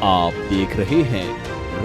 आप देख रहे हैं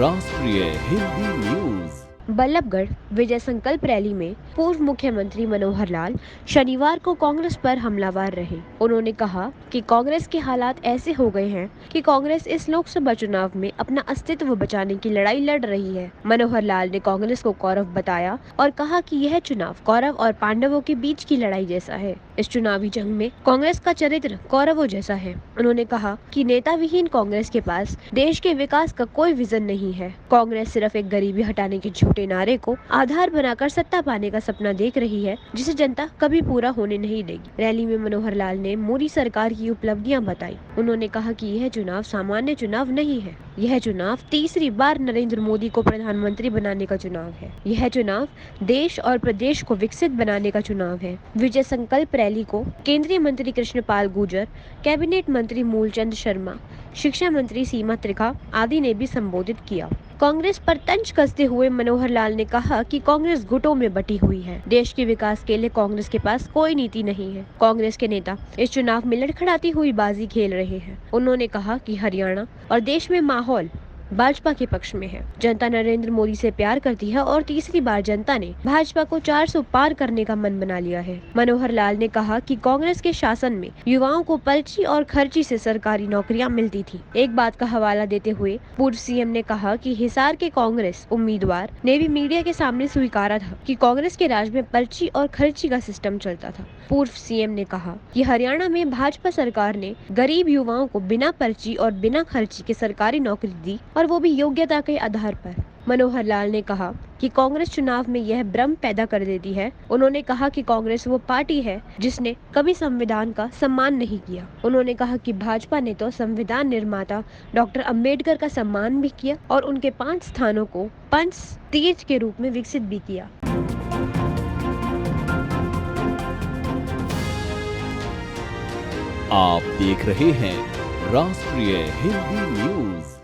राष्ट्रीय हिंदी न्यूज। बल्लभगढ़ विजय संकल्प रैली में पूर्व मुख्यमंत्री मनोहर लाल शनिवार को कांग्रेस पर हमलावर रहे। उन्होंने कहा कि कांग्रेस के हालात ऐसे हो गए हैं कि कांग्रेस इस लोकसभा चुनाव में अपना अस्तित्व बचाने की लड़ाई लड़ रही है। मनोहर लाल ने कांग्रेस को कौरव बताया और कहा कि यह चुनाव कौरव और पांडवों के बीच की लड़ाई जैसा है। इस चुनावी जंग में कांग्रेस का चरित्र कौरवों जैसा है। उन्होंने कहा कि नेता विहीन कांग्रेस के पास देश के विकास का कोई विजन नहीं है। कांग्रेस सिर्फ एक गरीबी हटाने के झूठे नारे को आधार बनाकर सत्ता पाने का सपना देख रही है, जिसे जनता कभी पूरा होने नहीं देगी। रैली में मनोहर लाल ने मोदी सरकार की उपलब्धियां बताई। उन्होंने कहा कि यह चुनाव सामान्य चुनाव नहीं है। यह चुनाव तीसरी बार नरेंद्र मोदी को प्रधानमंत्री बनाने का चुनाव है। यह चुनाव देश और प्रदेश को विकसित बनाने का चुनाव है। विजय संकल्प रैली को केंद्रीय मंत्री कृष्णपाल गुर्जर, कैबिनेट मंत्री मूलचंद शर्मा, शिक्षा मंत्री सीमा त्रिखा आदि ने भी संबोधित किया। कांग्रेस पर तंज कसते हुए मनोहर लाल ने कहा कि कांग्रेस गुटों में बटी हुई है। देश के विकास के लिए कांग्रेस के पास कोई नीति नहीं है। कांग्रेस के नेता इस चुनाव में लड़खड़ाती हुई बाजी खेल रहे हैं। उन्होंने कहा कि हरियाणा और देश में माहौल भाजपा के पक्ष में है। जनता नरेंद्र मोदी से प्यार करती है और तीसरी बार जनता ने भाजपा को 400 पार करने का मन बना लिया है। मनोहर लाल ने कहा कि कांग्रेस के शासन में युवाओं को पर्ची और खर्ची से सरकारी नौकरियां मिलती थी। एक बात का हवाला देते हुए पूर्व सीएम ने कहा कि हिसार के कांग्रेस उम्मीदवार ने भी मीडिया के सामने स्वीकारा था कि कांग्रेस के राज में पर्ची और खर्ची का सिस्टम चलता था। पूर्व सीएम ने कहा कि हरियाणा में भाजपा सरकार ने गरीब युवाओं को बिना पर्ची और बिना खर्ची के सरकारी नौकरी दी, और वो भी योग्यता के आधार पर। मनोहर लाल ने कहा कि कांग्रेस चुनाव में यह भ्रम पैदा कर देती है। उन्होंने कहा कि कांग्रेस वो पार्टी है जिसने कभी संविधान का सम्मान नहीं किया। उन्होंने कहा कि भाजपा ने तो संविधान निर्माता डॉक्टर अंबेडकर का सम्मान भी किया और उनके 5 स्थानों को पंच तीर्थ के रूप में विकसित भी किया। आप देख रहे हैं राष्ट्रीय हिंदी न्यूज।